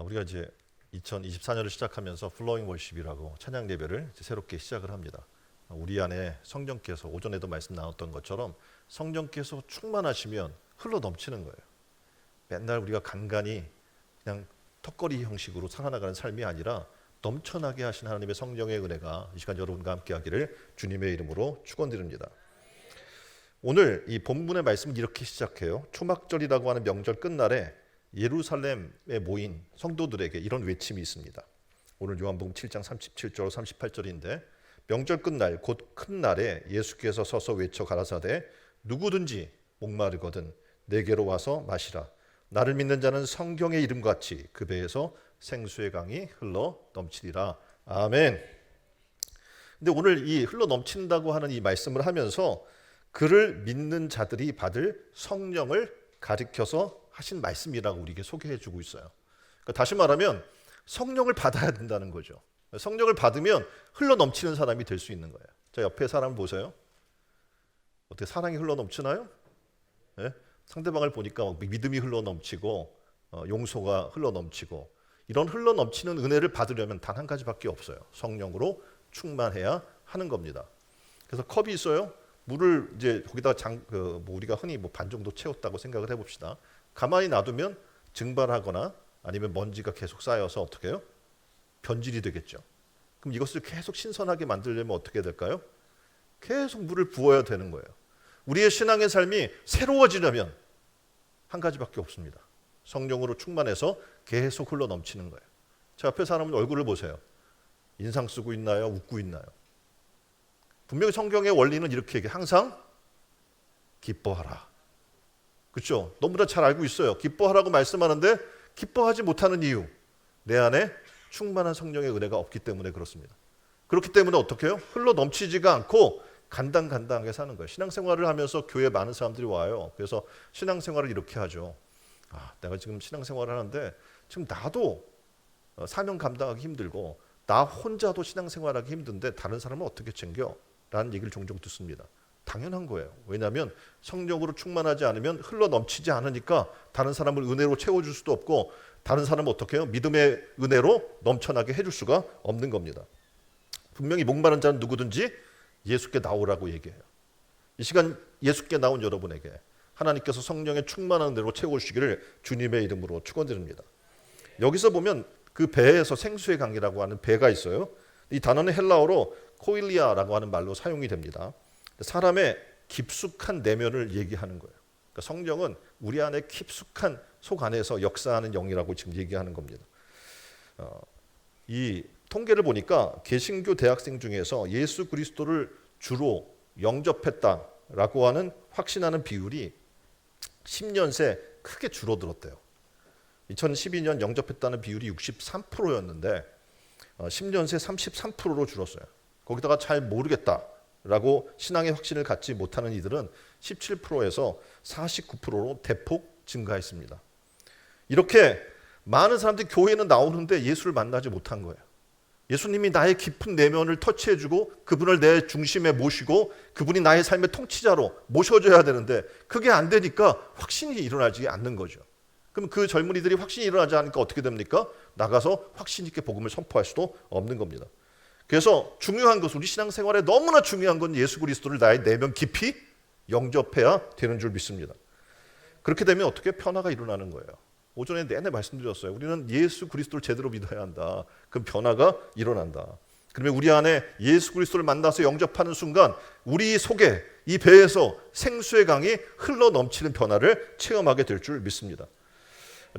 우리가 이제 2024년을 시작하면서 플로잉 월십이라고 찬양 예배를 새롭게 시작을 합니다. 우리 안에 성령께서 오전에도 말씀 나눴던 것처럼 성령께서 충만하시면 흘러 넘치는 거예요. 맨날 우리가 간간히 그냥 턱걸이 형식으로 살아나가는 삶이 아니라 넘쳐나게 하신 하나님의 성령의 은혜가 이 시간 여러분과 함께 하기를 주님의 이름으로 축원드립니다. 오늘 이 본문의 말씀은 이렇게 시작해요. 초막절이라고 하는 명절 끝날에 예루살렘에 모인 성도들에게 이런 외침이 있습니다. 오늘 요한복음 7장 37절 38절인데 명절 끝날 곧 큰 날에 예수께서 서서 외쳐 가라사대 누구든지 목마르거든 내게로 와서 마시라. 나를 믿는 자는 성경의 이름같이 그 배에서 생수의 강이 흘러 넘치리라. 아멘. 근데 오늘 이 흘러 넘친다고 하는 이 말씀을 하면서 그를 믿는 자들이 받을 성령을 가리켜서 하신 말씀이라고 우리에게 소개해 주고 있어요. 그러니까 다시 말하면 성령을 받아야 된다는 거죠. 성령을 받으면 흘러 넘치는 사람이 될 수 있는 거예요. 자, 옆에 사람 보세요. 어떻게 사랑이 흘러 넘치나요? 네? 상대방을 보니까 믿음이 흘러 넘치고 용서가 흘러 넘치고 이런 흘러 넘치는 은혜를 받으려면 단 한 가지밖에 없어요. 성령으로 충만해야 하는 겁니다. 그래서 컵이 있어요. 물을 이제 거기다 우리가 흔히 반 정도 채웠다고 생각을 해봅시다. 가만히 놔두면 증발하거나 아니면 먼지가 계속 쌓여서 어떻게 해요? 변질이 되겠죠. 그럼 이것을 계속 신선하게 만들려면 어떻게 될까요? 계속 물을 부어야 되는 거예요. 우리의 신앙의 삶이 새로워지려면 한 가지밖에 없습니다. 성령으로 충만해서 계속 흘러 넘치는 거예요. 제 앞에 사람은 얼굴을 보세요. 인상 쓰고 있나요? 웃고 있나요? 분명히 성경의 원리는 이렇게 얘기해요. 항상 기뻐하라. 그렇죠? 너무나 잘 알고 있어요. 기뻐하라고 말씀하는데 기뻐하지 못하는 이유, 내 안에 충만한 성령의 은혜가 없기 때문에 그렇습니다. 그렇기 때문에 어떻게 해요? 흘러 넘치지가 않고 간당간당하게 사는 거예요. 신앙생활을 하면서 교회에 많은 사람들이 와요. 그래서 신앙생활을 이렇게 하죠. 내가 지금 신앙생활을 하는데 지금 나도 사명 감당하기 힘들고 나 혼자도 신앙생활하기 힘든데 다른 사람은 어떻게 챙겨? 라는 얘기를 종종 듣습니다. 당연한 거예요. 왜냐하면 성령으로 충만하지 않으면 흘러 넘치지 않으니까 다른 사람을 은혜로 채워줄 수도 없고 다른 사람은 어떻게 해요? 믿음의 은혜로 넘쳐나게 해줄 수가 없는 겁니다. 분명히 목마른 자는 누구든지 예수께 나오라고 얘기해요. 이 시간 예수께 나온 여러분에게 하나님께서 성령의 충만한 은혜로 채워주시기를 주님의 이름으로 축원드립니다. 여기서 보면 그 배에서 생수의 강이라고 하는 배가 있어요. 이 단어는 헬라어로 코일리아라고 하는 말로 사용이 됩니다. 사람의 깊숙한 내면을 얘기하는 거예요. 그러니까 성령은 우리 안에 깊숙한 속 안에서 역사하는 영이라고 지금 얘기하는 겁니다. 이 통계를 보니까 개신교 대학생 중에서 예수 그리스도를 주로 영접했다라고 하는 확신하는 비율이 10년 새 크게 줄어들었대요. 2012년 영접했다는 비율이 63%였는데 10년 새 33%로 줄었어요. 거기다가 잘 모르겠다라고 신앙의 확신을 갖지 못하는 이들은 17%에서 49%로 대폭 증가했습니다. 이렇게 많은 사람들이 교회는 나오는데 예수를 만나지 못한 거예요. 예수님이 나의 깊은 내면을 터치해주고 그분을 내 중심에 모시고 그분이 나의 삶의 통치자로 모셔줘야 되는데 그게 안 되니까 확신이 일어나지 않는 거죠. 그럼 그 젊은이들이 확신이 일어나지 않으니까 어떻게 됩니까? 나가서 확신 있게 복음을 선포할 수도 없는 겁니다. 그래서 중요한 것은 우리 신앙생활에 너무나 중요한 건 예수 그리스도를 나의 내면 깊이 영접해야 되는 줄 믿습니다. 그렇게 되면 어떻게 변화가 일어나는 거예요. 오전에 내내 말씀드렸어요. 우리는 예수 그리스도를 제대로 믿어야 한다. 그럼 변화가 일어난다. 그러면 우리 안에 예수 그리스도를 만나서 영접하는 순간 우리 속에 이 배에서 생수의 강이 흘러 넘치는 변화를 체험하게 될 줄 믿습니다.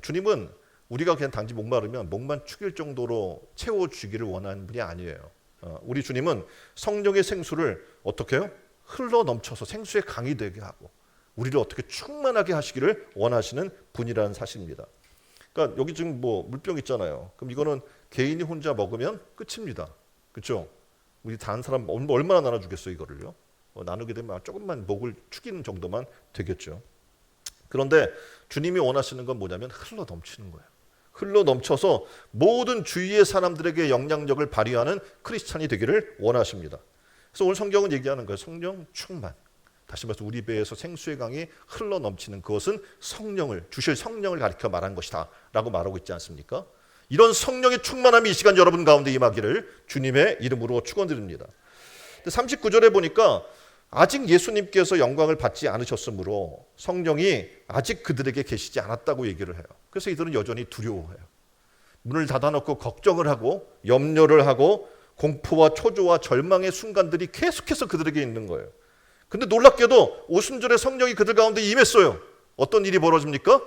주님은 우리가 그냥 단지 목마르면 목만 축일 정도로 채워주기를 원하는 분이 아니에요. 우리 주님은 성령의 생수를 어떻게 해요? 흘러 넘쳐서 생수의 강이 되게 하고 우리를 어떻게 충만하게 하시기를 원하시는 분이라는 사실입니다. 그러니까 여기 지금 물병 있잖아요. 그럼 이거는 개인이 혼자 먹으면 끝입니다. 그렇죠? 우리 다른 사람 얼마나 나눠주겠어요 이거를요? 나누게 되면 조금만 목을 축이는 정도만 되겠죠. 그런데 주님이 원하시는 건 뭐냐면 흘러 넘치는 거예요. 흘러 넘쳐서 모든 주위의 사람들에게 영향력을 발휘하는 크리스찬이 되기를 원하십니다. 그래서 오늘 성경은 얘기하는 거예요. 성령 충만. 다시 말해서 우리 배에서 생수의 강이 흘러 넘치는 그것은 성령을 주실 성령을 가리켜 말한 것이다 라고 말하고 있지 않습니까? 이런 성령의 충만함이 이 시간 여러분 가운데 임하기를 주님의 이름으로 축원드립니다. 39절에 보니까 아직 예수님께서 영광을 받지 않으셨으므로 성령이 아직 그들에게 계시지 않았다고 얘기를 해요. 그래서 이들은 여전히 두려워해요. 문을 닫아놓고 걱정을 하고 염려를 하고 공포와 초조와 절망의 순간들이 계속해서 그들에게 있는 거예요. 근데 놀랍게도 오순절에 성령이 그들 가운데 임했어요. 어떤 일이 벌어집니까?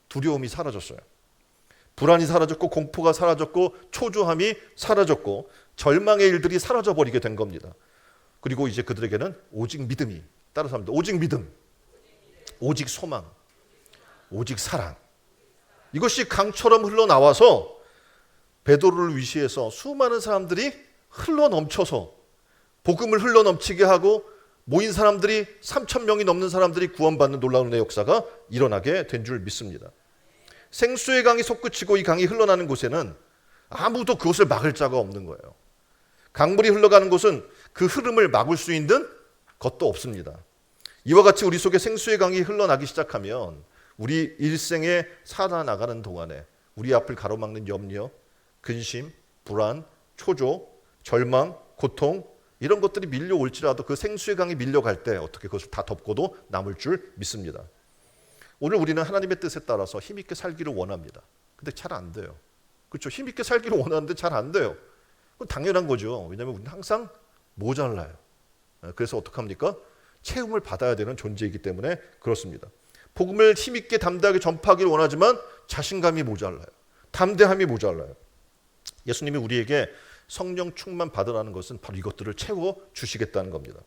두려움이 사라졌어요. 불안이 사라졌고 공포가 사라졌고 초조함이 사라졌고 절망의 일들이 사라져버리게 된 겁니다. 그리고 이제 그들에게는 오직 믿음이 따라서 합니다. 오직 믿음, 오직 소망, 오직 사랑, 이것이 강처럼 흘러나와서 베드로를 위시해서 수많은 사람들이 흘러넘쳐서 복음을 흘러넘치게 하고 모인 사람들이 3,000명이 넘는 사람들이 구원받는 놀라운 은혜의 역사가 일어나게 된 줄 믿습니다. 생수의 강이 솟구치고 이 강이 흘러나는 곳에는 아무도 그것을 막을 자가 없는 거예요. 강물이 흘러가는 곳은 그 흐름을 막을 수 있는 것도 없습니다. 이와 같이 우리 속에 생수의 강이 흘러나기 시작하면 우리 일생에 살아나가는 동안에 우리 앞을 가로막는 염려, 근심, 불안, 초조, 절망, 고통 이런 것들이 밀려올지라도 그 생수의 강이 밀려갈 때 어떻게 그것을 다 덮고도 남을 줄 믿습니다. 오늘 우리는 하나님의 뜻에 따라서 힘있게 살기를 원합니다. 근데 잘 안 돼요. 그렇죠? 힘있게 살기를 원하는데 잘 안 돼요. 그건 당연한 거죠. 왜냐하면 우리는 항상 모자라요. 그래서 어떡합니까? 채움을 받아야 되는 존재이기 때문에 그렇습니다. 복음을 힘있게 담대하게 전파하기를 원하지만 자신감이 모자라요. 담대함이 모자라요. 예수님이 우리에게 성령 충만 받으라는 것은 바로 이것들을 채워주시겠다는 겁니다.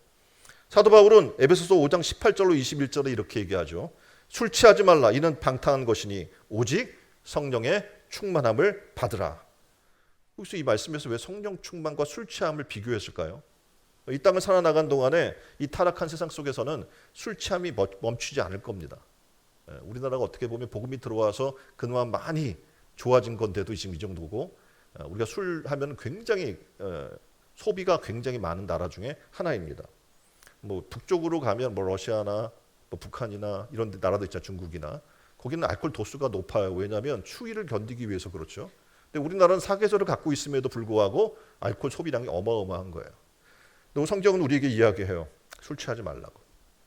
사도 바울은 에베소서 5장 18절로 21절에 이렇게 얘기하죠. 술 취하지 말라. 이는 방탕한 것이니 오직 성령의 충만함을 받으라. 여기서 이 말씀에서 왜 성령 충만과 술 취함을 비교했을까요? 이 땅을 살아나간 동안에 이 타락한 세상 속에서는 술 취함이 멈추지 않을 겁니다. 우리나라가 어떻게 보면 복음이 들어와서 그나마 많이 좋아진 건데도 지금 이 정도고 우리가 술 하면 굉장히 소비가 굉장히 많은 나라 중에 하나입니다. 뭐 북쪽으로 가면 뭐 러시아나 뭐 북한이나 이런 나라도 있잖아요. 중국이나 거기는 알코올 도수가 높아요. 왜냐하면 추위를 견디기 위해서 그렇죠. 근데 우리나라는 사계절을 갖고 있음에도 불구하고 알코올 소비량이 어마어마한 거예요. 근데 성경은 우리에게 이야기해요. 술 취하지 말라고.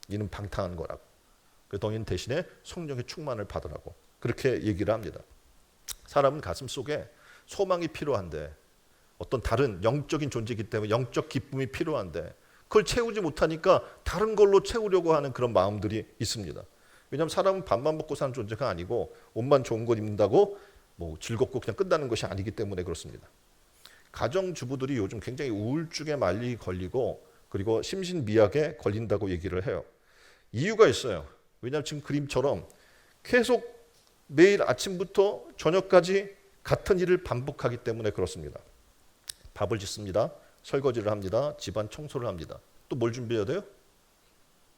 이는 방탕한 거라고. 그래서 너희는 대신에 성령의 충만을 받으라고 그렇게 얘기를 합니다. 사람은 가슴 속에 소망이 필요한데 어떤 다른 영적인 존재이기 때문에 영적 기쁨이 필요한데 그걸 채우지 못하니까 다른 걸로 채우려고 하는 그런 마음들이 있습니다. 왜냐하면 사람은 밥만 먹고 사는 존재가 아니고 옷만 좋은 것 입는다고 뭐 즐겁고 그냥 끝나는 것이 아니기 때문에 그렇습니다. 가정주부들이 요즘 굉장히 우울증에 많이 걸리고 그리고 심신미약에 걸린다고 얘기를 해요. 이유가 있어요. 왜냐하면 지금 그림처럼 계속 매일 아침부터 저녁까지 같은 일을 반복하기 때문에 그렇습니다. 밥을 짓습니다. 설거지를 합니다. 집안 청소를 합니다. 또 뭘 준비해야 돼요?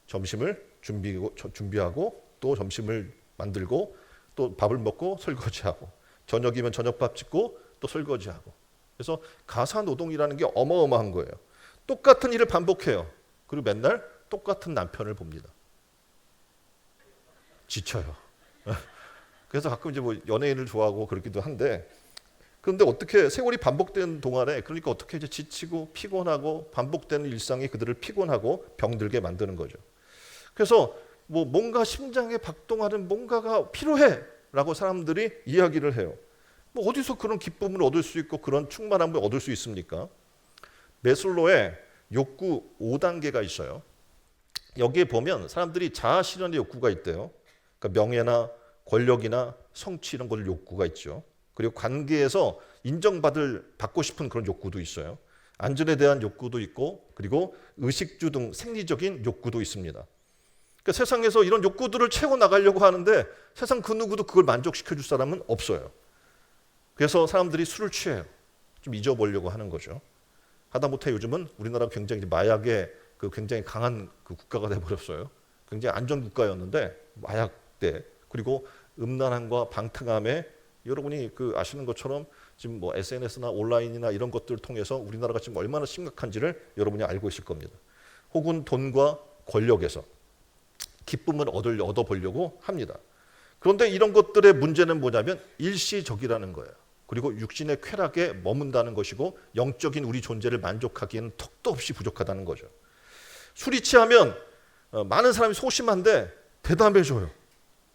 점심을 준비하고 또 점심을 만들고 또 밥을 먹고 설거지하고 저녁이면 저녁밥 짓고 또 설거지하고 그래서 가사노동이라는 게 어마어마한 거예요. 똑같은 일을 반복해요. 그리고 맨날 똑같은 남편을 봅니다. 지쳐요. 그래서 가끔 이제 뭐 연예인을 좋아하고 그러기도 한데 그런데 어떻게 세월이 반복된 동안에 그러니까 어떻게 이제 지치고 피곤하고 반복되는 일상이 그들을 피곤하고 병들게 만드는 거죠. 그래서 뭐 뭔가 심장에 박동하는 뭔가가 필요해라고 사람들이 이야기를 해요. 뭐 어디서 그런 기쁨을 얻을 수 있고 그런 충만함을 얻을 수 있습니까? 매슬로의 욕구 5단계가 있어요. 여기에 보면 사람들이 자아 실현의 욕구가 있대요. 그러니까 명예나 권력이나 성취 이런 걸 욕구가 있죠. 그리고 관계에서 받고 싶은 그런 욕구도 있어요. 안전에 대한 욕구도 있고 그리고 의식주 등 생리적인 욕구도 있습니다. 그러니까 세상에서 이런 욕구들을 채워나가려고 하는데 세상 그 누구도 그걸 만족시켜 줄 사람은 없어요. 그래서 사람들이 술을 취해요. 좀 잊어보려고 하는 거죠. 하다못해 요즘은 우리나라가 굉장히 마약에 굉장히 강한 국가가 돼버렸어요. 굉장히 안전 국가였는데 마약대 그리고 음란함과 방탕함에 여러분이 아시는 것처럼 지금 뭐 SNS나 온라인이나 이런 것들을 통해서 우리나라가 지금 얼마나 심각한지를 여러분이 알고 있을 겁니다. 혹은 돈과 권력에서 기쁨을 얻어보려고 합니다. 그런데 이런 것들의 문제는 뭐냐면 일시적이라는 거예요. 그리고 육신의 쾌락에 머문다는 것이고 영적인 우리 존재를 만족하기에는 턱도 없이 부족하다는 거죠. 술이 취하면 많은 사람이 소심한데 대담해져요.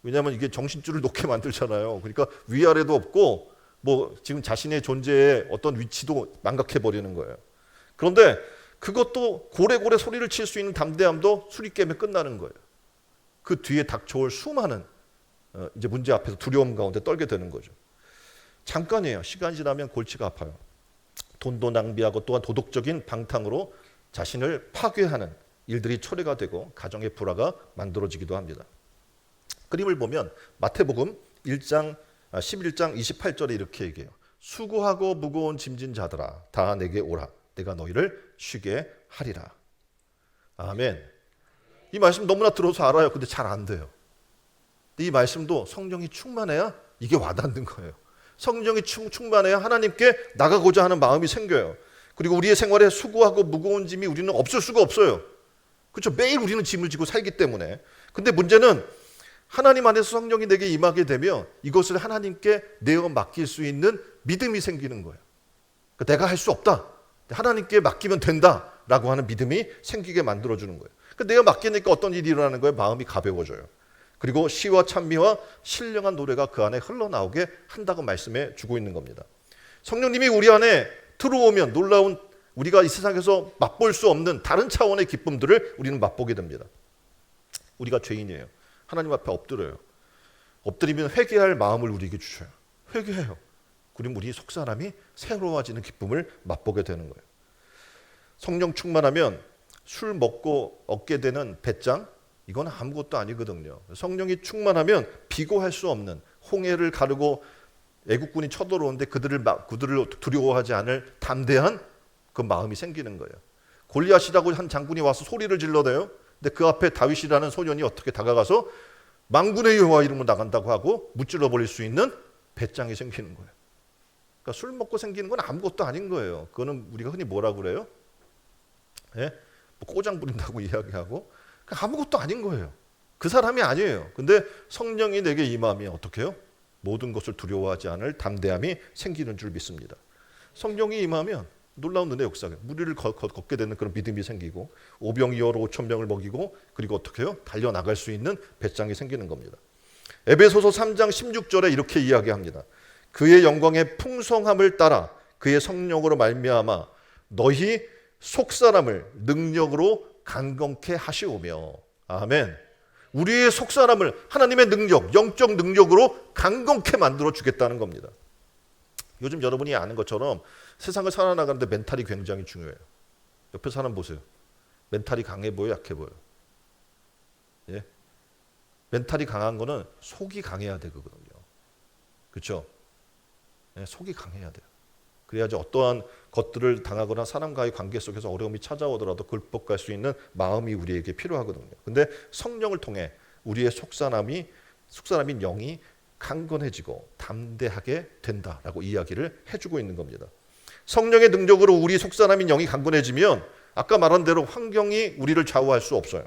왜냐하면 이게 정신줄을 놓게 만들잖아요. 그러니까 위아래도 없고 뭐 지금 자신의 존재의 어떤 위치도 망각해버리는 거예요. 그런데 그것도 고래고래 소리를 칠 수 있는 담대함도 술이 깨면 끝나는 거예요. 그 뒤에 닥쳐올 수많은 이제 문제 앞에서 두려움 가운데 떨게 되는 거죠. 잠깐이에요. 시간이 지나면 골치가 아파요. 돈도 낭비하고 또한 도덕적인 방탕으로 자신을 파괴하는 일들이 초래가 되고 가정의 불화가 만들어지기도 합니다. 그림을 보면 마태복음 11장 28절에 이렇게 얘기해요. 수고하고 무거운 짐진 자들아 다 내게 오라. 내가 너희를 쉬게 하리라. 아멘. 이 말씀 너무나 들어서 알아요. 근데 잘 안 돼요. 이 말씀도 성령이 충만해야 이게 와닿는 거예요. 성령이 충만해야 하나님께 나가고자 하는 마음이 생겨요. 그리고 우리의 생활에 수고하고 무거운 짐이 우리는 없을 수가 없어요. 그렇죠? 매일 우리는 짐을 지고 살기 때문에. 근데 문제는 하나님 안에서 성령이 내게 임하게 되면 이것을 하나님께 내어 맡길 수 있는 믿음이 생기는 거예요. 그러니까 내가 할 수 없다. 하나님께 맡기면 된다라고 하는 믿음이 생기게 만들어주는 거예요. 그러니까 내가 맡기니까 어떤 일이 일어나는 거예요? 마음이 가벼워져요. 그리고 시와 찬미와 신령한 노래가 그 안에 흘러나오게 한다고 말씀해 주고 있는 겁니다. 성령님이 우리 안에 들어오면 놀라운 우리가 이 세상에서 맛볼 수 없는 다른 차원의 기쁨들을 우리는 맛보게 됩니다. 우리가 죄인이에요. 하나님 앞에 엎드려요. 엎드리면 회개할 마음을 우리에게 주셔요. 회개해요. 그럼 우리 속사람이 새로워지는 기쁨을 맛보게 되는 거예요. 성령 충만하면 술 먹고 얻게 되는 배짱, 이건 아무것도 아니거든요. 성령이 충만하면 비교할 수 없는 홍해를 가르고 애국군이 쳐들어오는데 그들을 두려워하지 않을 담대한 그 마음이 생기는 거예요. 골리앗이라고 한 장군이 와서 소리를 질러대요. 근데 그 앞에 다윗이라는 소년이 어떻게 다가가서 만군의 여호와 이름으로 나간다고 하고 무찔러 버릴 수 있는 배짱이 생기는 거예요. 그러니까 술 먹고 생기는 건 아무것도 아닌 거예요. 그거는 우리가 흔히 뭐라고 그래요? 예? 뭐 꼬장 부린다고 이야기하고 아무것도 아닌 거예요. 그 사람이 아니에요. 근데 성령이 내게 임하면 어떻게 해요? 모든 것을 두려워하지 않을 담대함이 생기는 줄 믿습니다. 성령이 임하면 놀라운 은혜 역사가 무리를 걷게 되는 그런 믿음이 생기고 오병이어로 5,000명을 먹이고 그리고 어떻게 해요? 달려나갈 수 있는 배짱이 생기는 겁니다. 에베소서 3장 16절에 이렇게 이야기합니다. 그의 영광의 풍성함을 따라 그의 성령으로 말미암아 너희 속사람을 능력으로 강건케 하시오며. 아멘. 우리의 속사람을 하나님의 능력, 영적 능력으로 강건케 만들어 주겠다는 겁니다. 요즘 여러분이 아는 것처럼 세상을 살아나가는데 멘탈이 굉장히 중요해요. 옆에 사람 보세요. 멘탈이 강해 보여, 약해 보여? 예? 멘탈이 강한 거는 속이 강해야 되거든요. 그렇죠? 예, 속이 강해야 돼요. 그래야지 어떠한 것들을 당하거나 사람과의 관계 속에서 어려움이 찾아오더라도 극복할 수 있는 마음이 우리에게 필요하거든요. 근데 성령을 통해 우리의 속사람인 영이 강건해지고 담대하게 된다라고 이야기를 해주고 있는 겁니다. 성령의 능력으로 우리 속사람인 영이 강건해지면 아까 말한 대로 환경이 우리를 좌우할 수 없어요.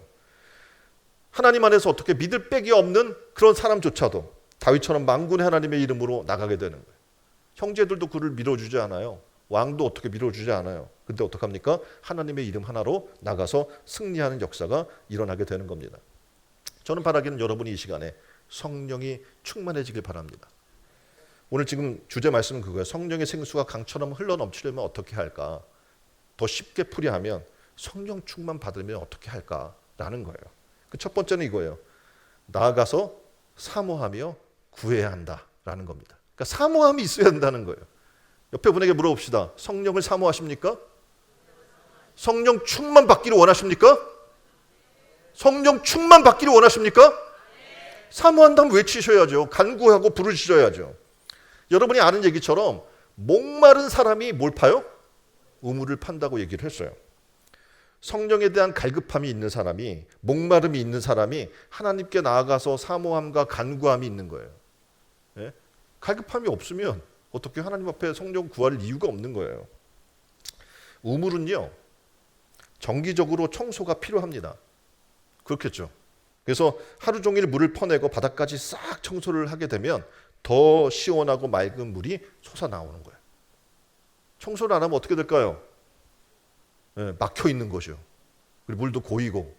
하나님 안에서 어떻게 믿을 백이 없는 그런 사람조차도 다윗처럼 만군의 하나님의 이름으로 나가게 되는 거예요. 형제들도 그를 밀어주지 않아요. 왕도 어떻게 밀어주지 않아요. 근데 어떡합니까? 하나님의 이름 하나로 나가서 승리하는 역사가 일어나게 되는 겁니다. 저는 바라기는 여러분이 이 시간에 성령이 충만해지길 바랍니다. 오늘 지금 주제 말씀은 그거예요. 성령의 생수가 강처럼 흘러넘치려면 어떻게 할까? 더 쉽게 풀이하면 성령 충만 받으면 어떻게 할까라는 거예요. 그 첫 번째는 이거예요. 나아가서 사모하며 구해야 한다라는 겁니다. 그러니까 사모함이 있어야 한다는 거예요. 옆에 분에게 물어봅시다. 성령을 사모하십니까? 성령 충만 받기를 원하십니까? 성령 충만 받기를 원하십니까? 사모한다면 외치셔야죠. 간구하고 부르셔야죠. 여러분이 아는 얘기처럼 목마른 사람이 뭘 파요? 우물을 판다고 얘기를 했어요. 성령에 대한 갈급함이 있는 사람이, 목마름이 있는 사람이 하나님께 나아가서 사모함과 간구함이 있는 거예요. 예? 갈급함이 없으면 어떻게 하나님 앞에 성령 구할 이유가 없는 거예요. 우물은요, 정기적으로 청소가 필요합니다. 그렇겠죠. 그래서 하루 종일 물을 퍼내고 바닥까지 싹 청소를 하게 되면 더 시원하고 맑은 물이 솟아나오는 거예요. 청소를 안 하면 어떻게 될까요? 막혀 있는 거죠. 그리고 물도 고이고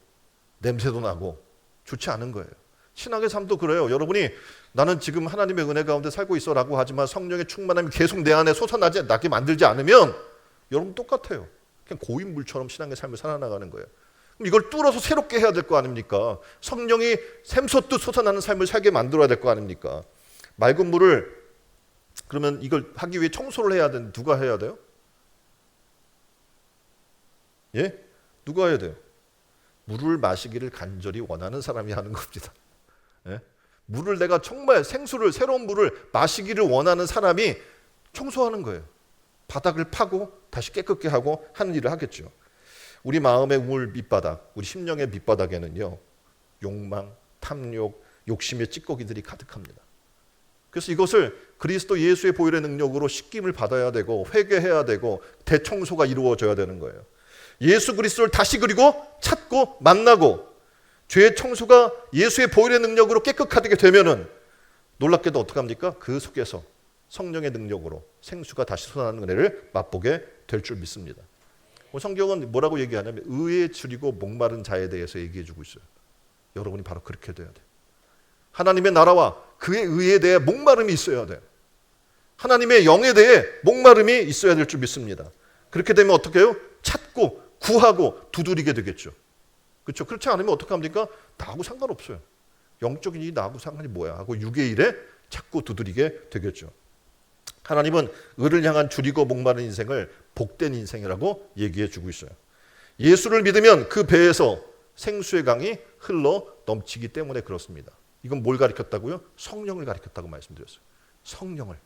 냄새도 나고 좋지 않은 거예요. 신앙의 삶도 그래요. 여러분이 나는 지금 하나님의 은혜 가운데 살고 있어라고 하지만 성령의 충만함이 계속 내 안에 솟아나게 만들지 않으면 여러분 똑같아요. 그냥 고인 물처럼 신앙의 삶을 살아나가는 거예요. 그럼 이걸 뚫어서 새롭게 해야 될 거 아닙니까? 성령이 샘솟듯 솟아나는 삶을 살게 만들어야 될 거 아닙니까? 맑은 물을 그러면 이걸 하기 위해 청소를 해야 되는데 누가 해야 돼요? 예? 누가 해야 돼요? 물을 마시기를 간절히 원하는 사람이 하는 겁니다. 예? 물을 내가 정말 생수를 새로운 물을 마시기를 원하는 사람이 청소하는 거예요. 바닥을 파고 다시 깨끗게 하고 하는 일을 하겠죠. 우리 마음의 우물 밑바닥, 우리 심령의 밑바닥에는요, 욕망, 탐욕, 욕심의 찌꺼기들이 가득합니다. 그래서 이것을 그리스도 예수의 보혈의 능력으로 씻김을 받아야 되고 회개해야 되고 대청소가 이루어져야 되는 거예요. 예수 그리스도를 다시 그리고 찾고 만나고 죄의 청소가 예수의 보혈의 능력으로 깨끗하게 되면은 놀랍게도 어떻게 합니까? 그 속에서 성령의 능력으로 생수가 다시 솟아나는 은혜를 맛보게 될 줄 믿습니다. 성경은 뭐라고 얘기하냐면 의에 줄이고 목마른 자에 대해서 얘기해 주고 있어요. 여러분이 바로 그렇게 돼야 돼요. 하나님의 나라와 그의 의에 대해 목마름이 있어야 돼요. 하나님의 영에 대해 목마름이 있어야 될 줄 믿습니다. 그렇게 되면 어떻게 해요? 찾고 구하고 두드리게 되겠죠. 그렇죠? 그렇지 않으면 어떡합니까? 나하고 상관없어요. 영적인 일이 나하고 상관이 뭐야 하고 육의 일에 찾고 두드리게 되겠죠. 하나님은 의를 향한 줄이고 목마른 인생을 복된 인생이라고 얘기해 주고 있어요. 예수를 믿으면 그 배에서 생수의 강이 흘러 넘치기 때문에 그렇습니다. 이건 뭘 가리켰다고요? 성령을 가리켰다고 말씀드렸어요. 성령을.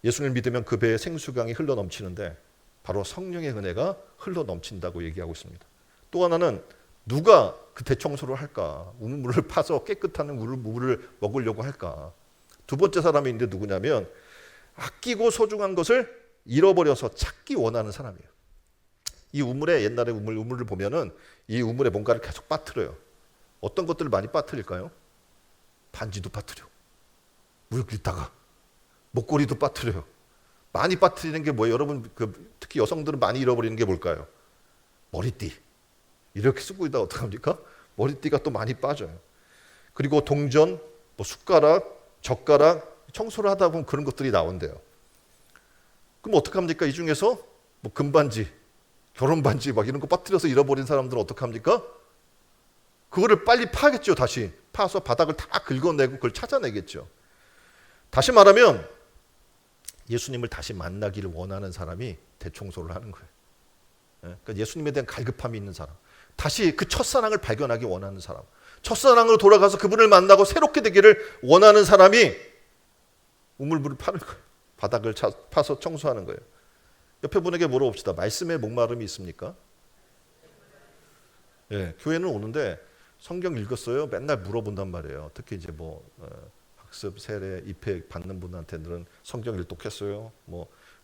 예수를 믿으면 그 배에 생수강이 흘러 넘치는데 바로 성령의 은혜가 흘러 넘친다고 얘기하고 있습니다. 또 하나는 누가 그 대청소를 할까? 우물을 파서 깨끗한 물을 먹으려고 할까? 두 번째 사람이 있는데 누구냐면 아끼고 소중한 것을 잃어버려서 찾기 원하는 사람이에요. 이 우물에 옛날에 우물을 보면은 이 우물에 뭔가를 계속 빠뜨려요. 어떤 것들을 많이 빠뜨릴까요? 반지도 빠뜨려. 물 긁다가 목걸이도 빠뜨려요. 많이 빠뜨리는 게 뭐예요? 여러분 특히 여성들은 많이 잃어버리는 게 뭘까요? 머리띠. 이렇게 쓰고 있다가 어떡합니까? 머리띠가 또 많이 빠져요. 그리고 동전, 숟가락, 젓가락 청소를 하다 보면 그런 것들이 나온대요. 그럼 어떡합니까? 이 중에서 금반지, 결혼반지 막 이런 거 빠뜨려서 잃어버린 사람들은 어떡합니까? 그거를 빨리 파겠죠. 다시 파서 바닥을 다 긁어내고 그걸 찾아내겠죠. 다시 말하면 예수님을 다시 만나기를 원하는 사람이 대청소를 하는 거예요. 그러니까 예수님에 대한 갈급함이 있는 사람, 다시 그 첫사랑을 발견하기 원하는 사람, 첫사랑으로 돌아가서 그분을 만나고 새롭게 되기를 원하는 사람이 우물물을 파는 거예요. 바닥을 파서 청소하는 거예요. 옆에 분에게 물어봅시다. 말씀에 목마름이 있습니까? 예, 교회는 오는데 성경 읽었어요? 맨날 물어본단 말이에요. 특히 이제 학습, 세례, 입회 받는 분한테는 성경 일독했어요?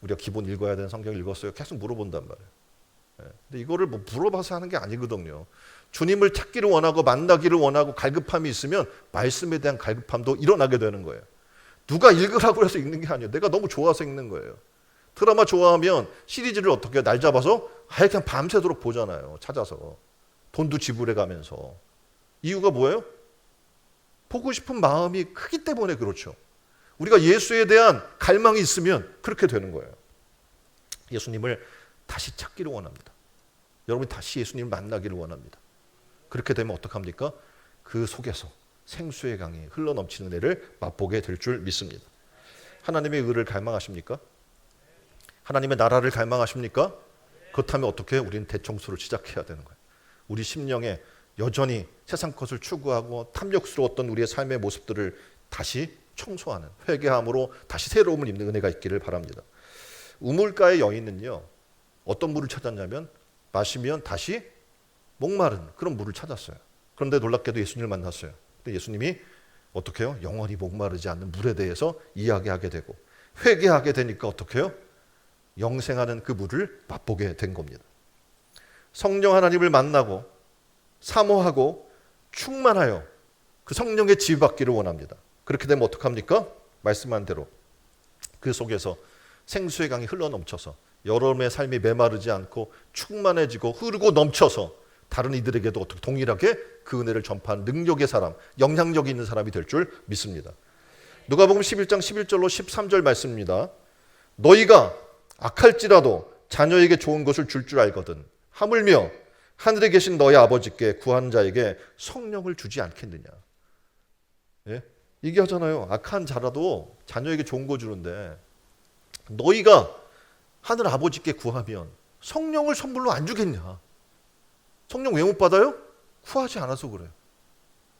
우리가 기본 읽어야 되는 성경 읽었어요? 계속 물어본단 말이에요. 예, 근데 이거를 물어봐서 하는 게 아니거든요. 주님을 찾기를 원하고 만나기를 원하고 갈급함이 있으면 말씀에 대한 갈급함도 일어나게 되는 거예요. 누가 읽으라고 해서 읽는 게 아니에요. 내가 너무 좋아서 읽는 거예요. 드라마 좋아하면 시리즈를 어떻게 날 잡아서 그냥 밤새도록 보잖아요. 찾아서. 돈도 지불해 가면서. 이유가 뭐예요? 보고 싶은 마음이 크기 때문에 그렇죠. 우리가 예수에 대한 갈망이 있으면 그렇게 되는 거예요. 예수님을 다시 찾기를 원합니다. 여러분이 다시 예수님을 만나기를 원합니다. 그렇게 되면 어떡합니까? 그 속에서 생수의 강이 흘러넘치는 애를 맛보게 될 줄 믿습니다. 하나님의 의를 갈망하십니까? 하나님의 나라를 갈망하십니까? 그렇다면 어떻게 우리는 대청소를 시작해야 되는 거예요. 우리 심령에 여전히 세상 것을 추구하고 탐욕스러웠던 우리의 삶의 모습들을 다시 청소하는 회개함으로 다시 새로움을 입는 은혜가 있기를 바랍니다. 우물가의 여인은요, 어떤 물을 찾았냐면 마시면 다시 목마른 그런 물을 찾았어요. 그런데 놀랍게도 예수님을 만났어요. 근데 예수님이 어떻게 해요? 영원히 목마르지 않는 물에 대해서 이야기하게 되고 회개하게 되니까 어떻게 해요? 영생하는 그 물을 맛보게 된 겁니다. 성령 하나님을 만나고 사모하고 충만하여 그 성령의 지휘받기를 원합니다. 그렇게 되면 어떡합니까? 말씀한 대로 그 속에서 생수의 강이 흘러넘쳐서 여러분의 삶이 메마르지 않고 충만해지고 흐르고 넘쳐서 다른 이들에게도 어떻게 동일하게 그 은혜를 전파하는 능력의 사람, 영향력이 있는 사람이 될 줄 믿습니다. 누가복음 11장 11절로 13절 말씀입니다. 너희가 악할지라도 자녀에게 좋은 것을 줄 알거든 하물며 하늘에 계신 너희 아버지께 구하는 자에게 성령을 주지 않겠느냐. 예? 얘기하잖아요. 악한 자라도 자녀에게 좋은 거 주는데 너희가 하늘 아버지께 구하면 성령을 선물로 안 주겠냐. 성령 왜 못 받아요? 구하지 않아서 그래요.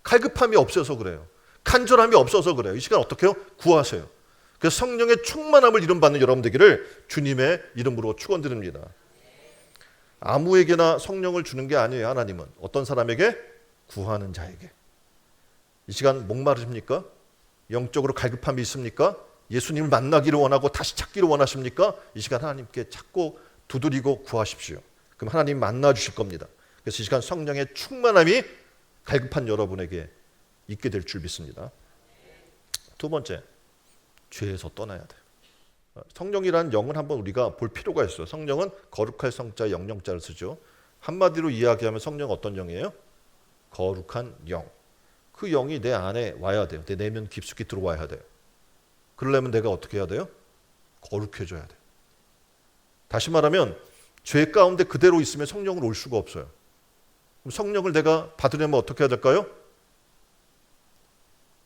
갈급함이 없어서 그래요. 간절함이 없어서 그래요. 이 시간 어떻게 해요? 구하세요. 그래서 성령의 충만함을 이름받는 여러분 되기를 주님의 이름으로 축원드립니다. 아무에게나 성령을 주는 게 아니에요. 하나님은 어떤 사람에게? 구하는 자에게. 이 시간 목마르십니까? 영적으로 갈급함이 있습니까? 예수님을 만나기를 원하고 다시 찾기를 원하십니까? 이 시간 하나님께 찾고 두드리고 구하십시오. 그럼 하나님 만나 주실 겁니다. 그래서 이 시간 성령의 충만함이 갈급한 여러분에게 있게 될 줄 믿습니다. 두 번째, 죄에서 떠나야 돼요. 성령이라는 영은 한번 우리가 볼 필요가 있어요. 성령은 거룩할 성자 영영자를 쓰죠. 한마디로 이야기하면 성령은 어떤 영이에요? 거룩한 영. 그 영이 내 안에 와야 돼요. 내 내면 깊숙이 들어와야 돼요. 그러려면 내가 어떻게 해야 돼요? 거룩해져야 돼요. 다시 말하면 죄 가운데 그대로 있으면 성령은 올 수가 없어요. 그럼 성령을 내가 받으려면 어떻게 해야 될까요?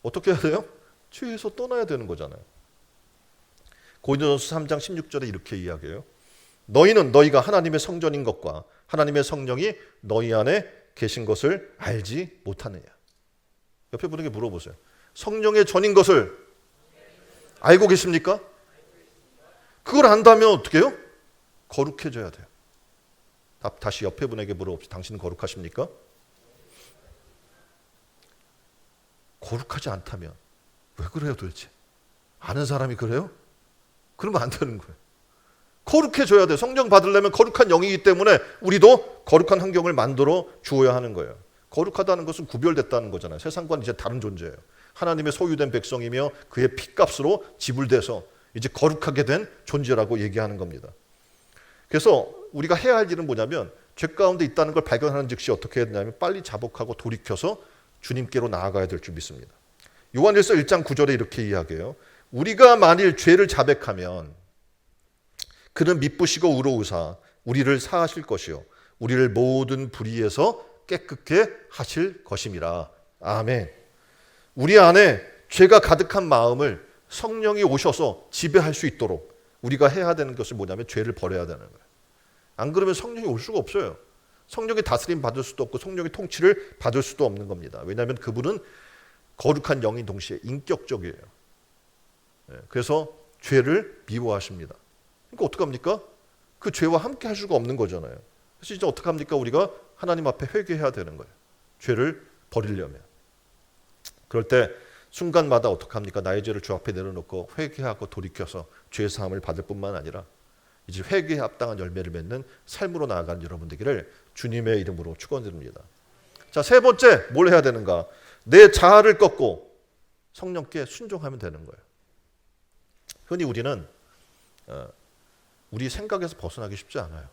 어떻게 해야 돼요? 죄에서 떠나야 되는 거잖아요. 고린도전서 3장 16절에 이렇게 이야기해요. 너희는 너희가 하나님의 성전인 것과 하나님의 성령이 너희 안에 계신 것을 알지 못하느냐. 옆에 분에게 물어보세요. 성령의 전인 것을 알고 계십니까? 그걸 안다면 어떻게 해요? 거룩해져야 돼요. 다시 옆에 분에게 물어봅시다. 당신은 거룩하십니까? 거룩하지 않다면 왜 그래요 도대체? 아는 사람이 그래요? 그러면 안 되는 거예요. 거룩해져야 돼요. 성령 받으려면 거룩한 영이기 때문에 우리도 거룩한 환경을 만들어 주어야 하는 거예요. 거룩하다는 것은 구별됐다는 거잖아요. 세상과는 이제 다른 존재예요. 하나님의 소유된 백성이며 그의 피값으로 지불돼서 이제 거룩하게 된 존재라고 얘기하는 겁니다. 그래서 우리가 해야 할 일은 뭐냐면 죄 가운데 있다는 걸 발견하는 즉시 어떻게 해야 되냐면 빨리 자복하고 돌이켜서 주님께로 나아가야 될 줄 믿습니다. 요한일서 1장 9절에 이렇게 이야기해요. 우리가 만일 죄를 자백하면 그는 미쁘시고 의로우사 우리를 사하실 것이요 우리를 모든 불의에서 깨끗게 하실 것임이라. 아멘. 우리 안에 죄가 가득한 마음을 성령이 오셔서 지배할 수 있도록 우리가 해야 되는 것은 뭐냐면 죄를 버려야 되는 거예요. 안 그러면 성령이 올 수가 없어요. 성령의 다스림 받을 수도 없고 성령의 통치를 받을 수도 없는 겁니다. 왜냐하면 그분은 거룩한 영인 동시에 인격적이에요. 그래서 죄를 미워하십니다. 그러니까 어떡합니까? 그 죄와 함께 할 수가 없는 거잖아요. 그래서 이제 어떡합니까? 우리가 하나님 앞에 회개해야 되는 거예요. 죄를 버리려면. 그럴 때 순간마다 어떡합니까? 나의 죄를 주 앞에 내려놓고 회개하고 돌이켜서 죄 사함을 받을 뿐만 아니라 이제 회개에 합당한 열매를 맺는 삶으로 나아가는 여러분 되기를 주님의 이름으로 축원드립니다. 자, 세 번째 뭘 해야 되는가? 내 자아를 꺾고 성령께 순종하면 되는 거예요. 흔히 우리는 우리 생각에서 벗어나기 쉽지 않아요.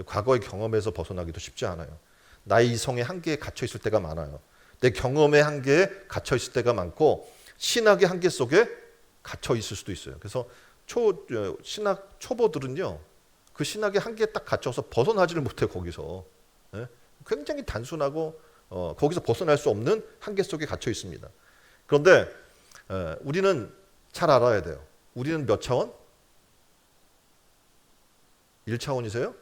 과거의 경험에서 벗어나기도 쉽지 않아요. 나의 이성의 한계에 갇혀 있을 때가 많아요. 내 경험의 한계에 갇혀 있을 때가 많고 신학의 한계 속에 갇혀 있을 수도 있어요. 그래서 신학 초보들은요, 그 신학의 한계에 딱 갇혀서 벗어나지를 못해요. 거기서 굉장히 단순하고 거기서 벗어날 수 없는 한계 속에 갇혀 있습니다. 그런데 우리는 잘 알아야 돼요. 우리는 몇 차원? 1차원이세요?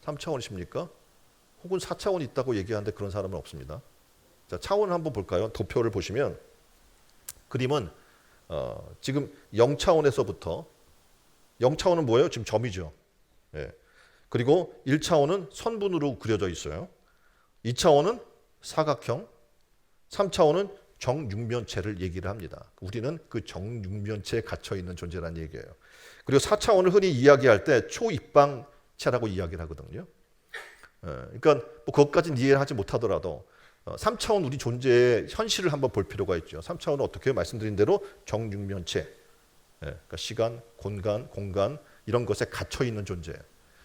3차원이십니까? 혹은 4차원이 있다고 얘기하는데 그런 사람은 없습니다. 자, 차원을 한번 볼까요? 도표를 보시면 그림은 지금 0차원에서부터 0차원은 뭐예요? 지금 점이죠. 예. 그리고 1차원은 선분으로 그려져 있어요. 2차원은 사각형, 3차원은 정육면체를 얘기를 합니다. 우리는 그 정육면체에 갇혀 있는 존재라는 얘기예요. 그리고 4차원을 흔히 이야기할 때 초입방체라고 이야기를 하거든요. 그러니까 뭐 그것까지는 이해를 하지 못하더라도 3차원 우리 존재의 현실을 한번 볼 필요가 있죠. 3차원은 어떻게 말씀드린 대로 정육면체, 그러니까 시간, 공간 이런 것에 갇혀 있는 존재예요.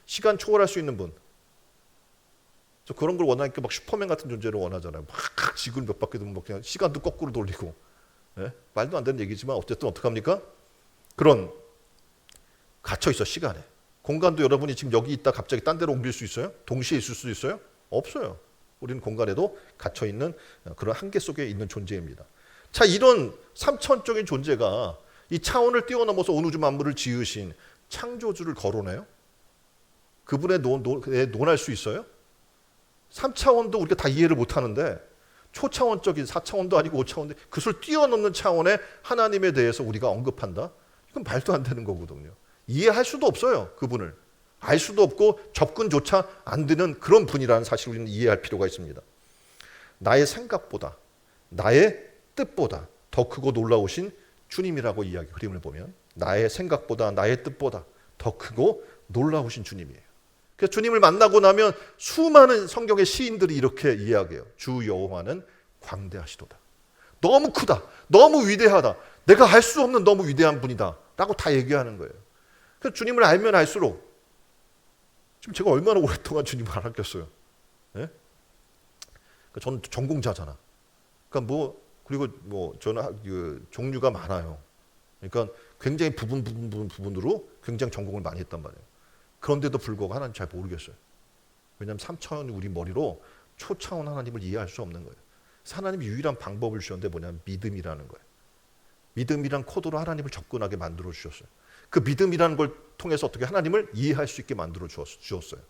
시간 초월할 수 있는 분. 그런 걸 원하니까 막 슈퍼맨 같은 존재를 원하잖아요. 막 지구를 몇 바퀴 돌면 그냥 시간도 거꾸로 돌리고. 말도 안 되는 얘기지만 어쨌든 어떡합니까? 그런 갇혀 있어 시간에. 공간도 여러분이 지금 여기 있다 갑자기 딴 데로 옮길 수 있어요? 동시에 있을 수 있어요? 없어요. 우리는 공간에도 갇혀 있는 그런 한계 속에 있는 존재입니다. 자, 이런 3차원적인 존재가 이 차원을 뛰어넘어서 온 우주 만물을 지으신 창조주를 거론해요? 그분의 논할 수 있어요? 3차원도 우리가 다 이해를 못하는데 초차원적인 4차원도 아니고 5차원인데 그것을 뛰어넘는 차원의 하나님에 대해서 우리가 언급한다? 이건 말도 안 되는 거거든요. 이해할 수도 없어요. 그분을. 알 수도 없고 접근조차 안 되는 그런 분이라는 사실을 우리는 이해할 필요가 있습니다. 나의 생각보다 나의 뜻보다 더 크고 놀라우신 주님이라고 이야기 그림을 보면 나의 생각보다 나의 뜻보다 더 크고 놀라우신 주님이에요. 그래서 주님을 만나고 나면 수많은 성경의 시인들이 이렇게 이야기해요. 주 여호와는 광대하시도다. 너무 크다. 너무 위대하다. 내가 알 수 없는 너무 위대한 분이다. 라고 다 얘기하는 거예요. 그래서 주님을 알면 알수록 지금 제가 얼마나 오랫동안 주님을 알았겠어요. 예? 그러니까 저는 전공자잖아. 그러니까 그리고 저는 그 종류가 많아요. 그러니까 굉장히 부분으로 굉장히 전공을 많이 했단 말이에요. 그런데도 불구하고 하나님 잘 모르겠어요. 왜냐하면 3차원이 우리 머리로 초차원 하나님을 이해할 수 없는 거예요. 하나님이 유일한 방법을 주셨는데 뭐냐면 믿음이라는 거예요. 믿음이란 코드로 하나님을 접근하게 만들어 주셨어요. 그 믿음이라는 걸 통해서 어떻게 하나님을 이해할 수 있게 만들어 주었어요.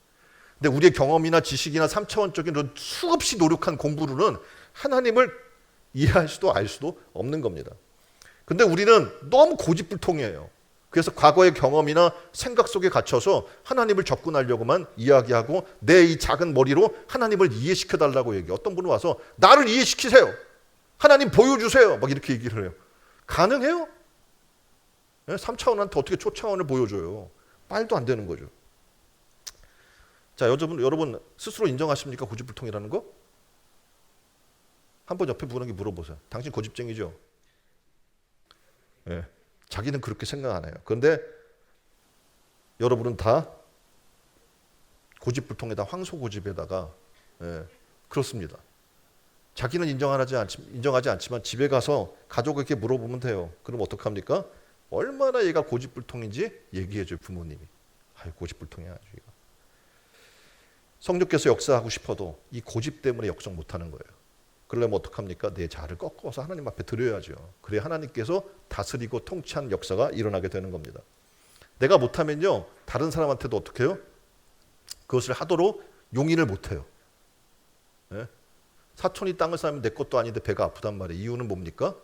근데 우리의 경험이나 지식이나 3차원적인 이런 수없이 노력한 공부로는 하나님을 이해할 수도 알 수도 없는 겁니다. 근데 우리는 너무 고집불통이에요. 그래서 과거의 경험이나 생각 속에 갇혀서 하나님을 접근하려고만 이야기하고 내 이 작은 머리로 하나님을 이해시켜달라고 얘기해요. 어떤 분은 와서 나를 이해시키세요. 하나님 보여주세요. 막 이렇게 얘기를 해요. 가능해요? 3차원한테 어떻게 초차원을 보여줘요? 말도 안 되는 거죠. 자, 여러분 스스로 인정하십니까? 고집불통이라는 거? 한번 옆에 분에게 물어보세요. 당신 고집쟁이죠? 예. 자기는 그렇게 생각 안 해요. 그런데 여러분은 다 고집불통에다 황소고집에다가 그렇습니다. 자기는 인정하지 않지만 집에 가서 가족에게 물어보면 돼요. 그럼 어떡합니까? 얼마나 얘가 고집불통인지 얘기해줘요. 부모님이. 아유 고집불통이야. 성령께서 역사하고 싶어도 이 고집 때문에 역성 못하는 거예요. 그러려면 어떡합니까? 내 자아를 꺾어서 하나님 앞에 드려야죠. 그래야 하나님께서 다스리고 통치한 역사가 일어나게 되는 겁니다. 내가 못하면요. 다른 사람한테도 어떻게 해요? 그것을 하도록 용인을 못해요. 예? 사촌이 땅을 쌓으면 내 것도 아닌데 배가 아프단 말이에요. 이유는 뭡니까?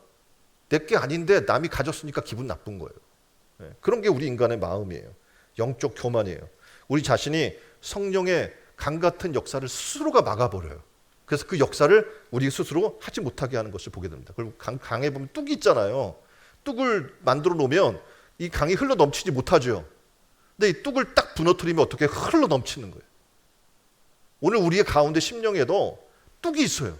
내 게 아닌데 남이 가졌으니까 기분 나쁜 거예요. 예? 그런 게 우리 인간의 마음이에요. 영적 교만이에요. 우리 자신이 성령의 강 같은 역사를 스스로가 막아버려요. 그래서 그 역사를 우리 스스로 하지 못하게 하는 것을 보게 됩니다. 그리고 강에 보면 뚝이 있잖아요. 뚝을 만들어 놓으면 이 강이 흘러 넘치지 못하죠. 근데 이 뚝을 딱 부러뜨리면 어떻게 흘러 넘치는 거예요. 오늘 우리의 가운데 심령에도 뚝이 있어요.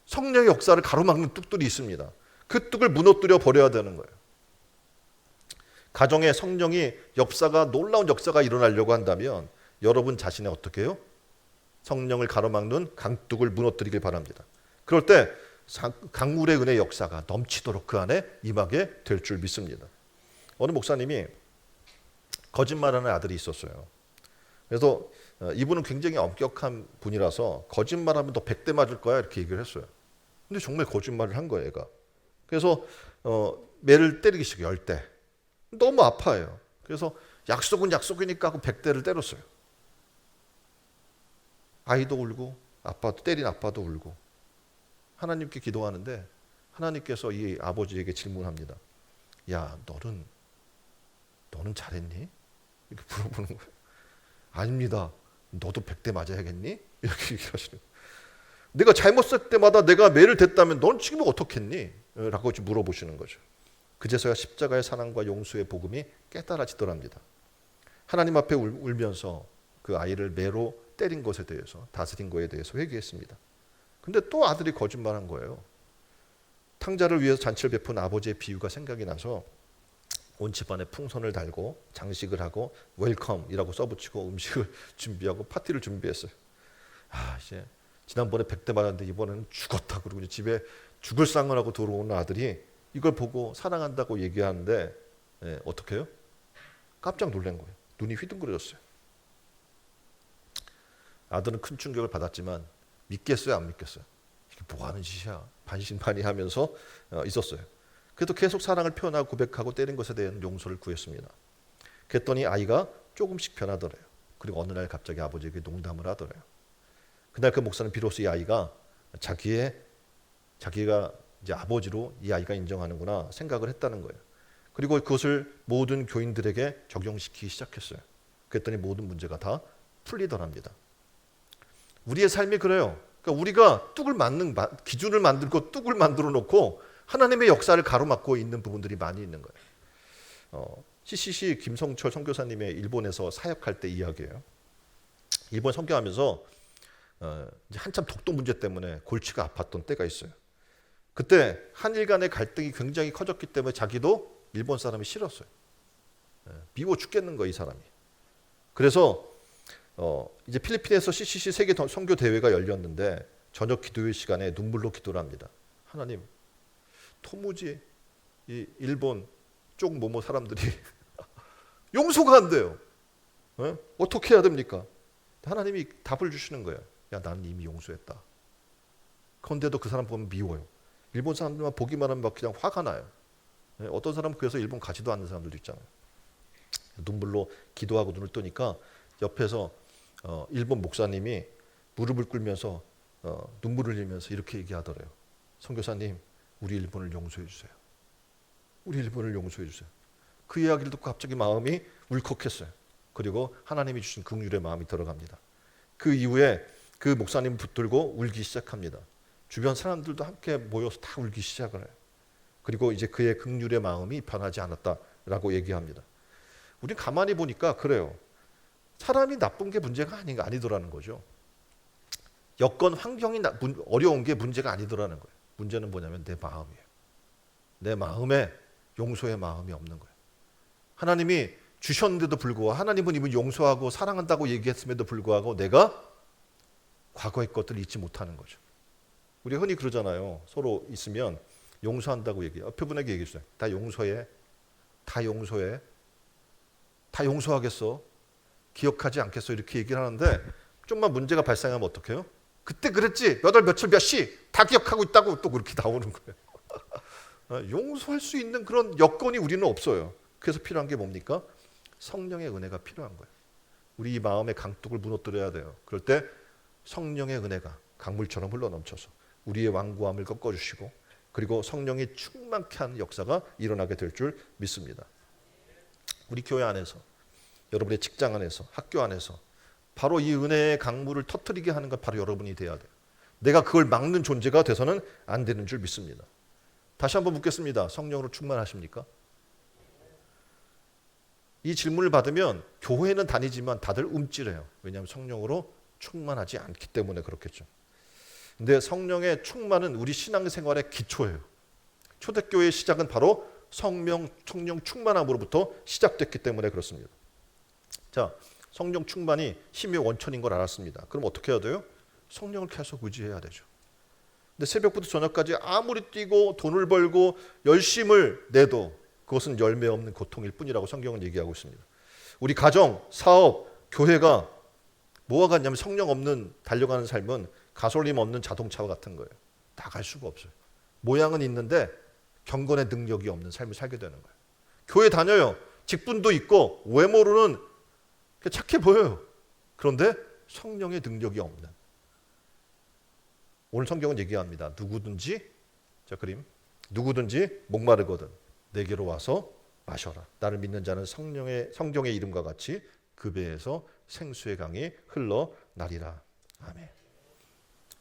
성령의 역사를 가로막는 뚝들이 있습니다. 그 뚝을 무너뜨려 버려야 되는 거예요. 가정에 성령이 놀라운 역사가 일어나려고 한다면 여러분 자신의 어떻게 해요? 성령을 가로막는 강둑을 무너뜨리길 바랍니다. 그럴 때 강물의 은혜의 역사가 넘치도록 그 안에 임하게 될 줄 믿습니다. 어느 목사님이 거짓말하는 아들이 있었어요. 그래서 이분은 굉장히 엄격한 분이라서 거짓말하면 너 100대 맞을 거야 이렇게 얘기를 했어요. 근데 정말 거짓말을 한 거예요, 얘가. 그래서 매를 때리기 시작해요, 10대. 너무 아파해요. 그래서 약속은 약속이니까 하고 100대를 때렸어요. 아이도 울고 때린 아빠도 울고 하나님께 기도하는데 하나님께서 이 아버지에게 질문합니다. 야, 너는 잘했니? 이렇게 물어보는 거예요. 아닙니다. 너도 100대 맞아야겠니? 이렇게 얘기하시는 거예요. 내가 잘못했을 때마다 내가 매를 댔다면 넌 지금 어떻겠니? 라고 물어보시는 거죠. 그제서야 십자가의 사랑과 용서의 복음이 깨달아지더랍니다. 하나님 앞에 울면서 그 아이를 매로 때린 것에 대해서 다스린 것에 대해서 회개했습니다. 근데 또 아들이 거짓말한 거예요. 탕자를 위해서 잔치를 베푼 아버지의 비유가 생각이 나서 온 집안에 풍선을 달고 장식을 하고 웰컴이라고 써붙이고 음식을 준비하고 파티를 준비했어요. 이제 지난번에 100대 맞았는데 이번에는 죽었다 그러고 이제 집에 죽을 상을 하고 들어오는 아들이 이걸 보고 사랑한다고 얘기하는데 어떻게 해요? 깜짝 놀란 거예요. 눈이 휘둥그레졌어요. 아들은 큰 충격을 받았지만 믿겠어요, 안 믿겠어요? 이게 뭐 하는 짓이야? 반신반의하면서 있었어요. 그래도 계속 사랑을 표현하고 고백하고 때린 것에 대한 용서를 구했습니다. 그랬더니 아이가 조금씩 변하더래요. 그리고 어느 날 갑자기 아버지에게 농담을 하더래요. 그날 그 목사는 비로소 이 아이가 자기가 이제 아버지로 이 아이가 인정하는구나 생각을 했다는 거예요. 그리고 그것을 모든 교인들에게 적용시키기 시작했어요. 그랬더니 모든 문제가 다 풀리더랍니다. 우리의 삶이 그래요. 그러니까 우리가 기준을 만들고 뚝을 만들어 놓고 하나님의 역사를 가로막고 있는 부분들이 많이 있는 거예요. CCC 김성철 선교사님의 일본에서 사역할 때 이야기예요. 일본 선교하면서 이제 한참 독도 문제 때문에 골치가 아팠던 때가 있어요. 그때 한일 간의 갈등이 굉장히 커졌기 때문에 자기도 일본 사람이 싫었어요. 미워 죽겠는 거예요, 이 사람이. 그래서 이제 필리핀에서 CCC 세계 선교 대회가 열렸는데 저녁 기도회 시간에 눈물로 기도를 합니다. 하나님, 도무지 이 일본 쪽 모모 사람들이 용서가 안 돼요. 어떻게 해야 됩니까? 하나님이 답을 주시는 거예요. 야, 나는 이미 용서했다. 그런데도 그 사람 보면 미워요. 일본 사람들만 보기만 하면 막 그냥 화가 나요. 어떤 사람은 그래서 일본 가지도 않는 사람들도 있잖아요. 눈물로 기도하고 눈을 뜨니까 옆에서 일본 목사님이 무릎을 꿇으면서 눈물을 흘리면서 이렇게 얘기하더래요. 선교사님, 우리 일본을 용서해 주세요. 우리 일본을 용서해 주세요. 그 이야기를 듣고 갑자기 마음이 울컥했어요. 그리고 하나님이 주신 긍휼의 마음이 들어갑니다. 그 이후에 그 목사님 붙들고 울기 시작합니다. 주변 사람들도 함께 모여서 다 울기 시작을 해요. 그리고 이제 그의 긍휼의 마음이 변하지 않았다라고 얘기합니다. 우린 가만히 보니까 그래요. 사람이 나쁜 게 문제가 아니더라는 거죠. 여건 환경이 어려운 게 문제가 아니더라는 거예요. 문제는 뭐냐면 내 마음이에요. 내 마음에 용서의 마음이 없는 거예요. 하나님이 주셨는데도 불구하고 하나님은 이미 용서하고 사랑한다고 얘기했음에도 불구하고 내가 과거의 것들을 잊지 못하는 거죠. 우리 흔히 그러잖아요. 서로 있으면 용서한다고 얘기해요. 옆에 분에게 얘기해 주세요. 다 용서해. 다 용서해. 다 용서하겠어. 기억하지 않겠어. 이렇게 얘기를 하는데 좀만 문제가 발생하면 어떡해요? 그때 그랬지. 몇 월 며칠 몇 시 다 기억하고 있다고 또 그렇게 나오는 거예요. 용서할 수 있는 그런 여건이 우리는 없어요. 그래서 필요한 게 뭡니까? 성령의 은혜가 필요한 거예요. 우리 이 마음의 강둑을 무너뜨려야 돼요. 그럴 때 성령의 은혜가 강물처럼 흘러넘쳐서 우리의 완고함을 꺾어주시고 그리고 성령이 충만케 하는 역사가 일어나게 될 줄 믿습니다. 우리 교회 안에서, 여러분의 직장 안에서, 학교 안에서 바로 이 은혜의 강물을 터뜨리게 하는 건 바로 여러분이 돼야 돼요. 내가 그걸 막는 존재가 돼서는 안 되는 줄 믿습니다. 다시 한번 묻겠습니다. 성령으로 충만하십니까? 이 질문을 받으면 교회는 다니지만 다들 움찔해요. 왜냐하면 성령으로 충만하지 않기 때문에 그렇겠죠. 근데 성령의 충만은 우리 신앙생활의 기초예요. 초대교회의 시작은 바로 성령 충만함으로부터 시작됐기 때문에 그렇습니다. 자, 성령 충만이 힘의 원천인 걸 알았습니다. 그럼 어떻게 해야 돼요? 성령을 계속 의지해야 되죠. 근데 새벽부터 저녁까지 아무리 뛰고 돈을 벌고 열심을 내도 그것은 열매 없는 고통일 뿐이라고 성경은 얘기하고 있습니다. 우리 가정, 사업, 교회가 뭐와 같냐면 성령 없는 달려가는 삶은 가솔린 없는 자동차와 같은 거예요. 나갈 수가 없어요. 모양은 있는데 경건의 능력이 없는 삶을 살게 되는 거예요. 교회 다녀요. 직분도 있고 외모로는 착해 보여요. 그런데 성령의 능력이 없는. 오늘 성경은 얘기합니다. 누구든지 목마르거든 내게로 와서 마셔라. 나를 믿는 자는 성경의 이름과 같이 그 배에서 생수의 강이 흘러나리라. 아멘.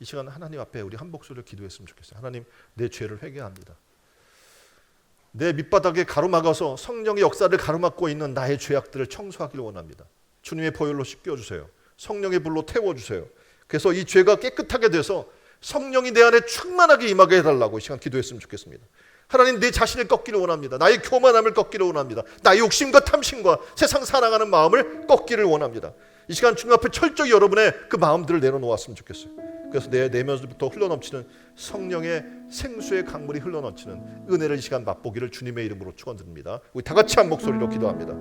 이 시간 하나님 앞에 우리 한 목소리로 기도했으면 좋겠어요. 하나님, 내 죄를 회개합니다. 내 밑바닥에 가로막아서 성령의 역사를 가로막고 있는 나의 죄악들을 청소하기를 원합니다. 주님의 보혈로 씻겨주세요. 성령의 불로 태워주세요. 그래서 이 죄가 깨끗하게 돼서 성령이 내 안에 충만하게 임하게 해달라고 이 시간 기도했으면 좋겠습니다. 하나님, 내 자신을 꺾기를 원합니다. 나의 교만함을 꺾기를 원합니다. 나의 욕심과 탐심과 세상 사랑하는 마음을 꺾기를 원합니다. 이 시간 주님 앞에 철저히 여러분의 그 마음들을 내려놓았으면 좋겠어요. 그래서 내 내면부터 흘러넘치는 성령의 생수의 강물이 흘러넘치는 은혜를 이 시간 맛보기를 주님의 이름으로 축원드립니다. 우리 다 같이 한 목소리로 기도합니다.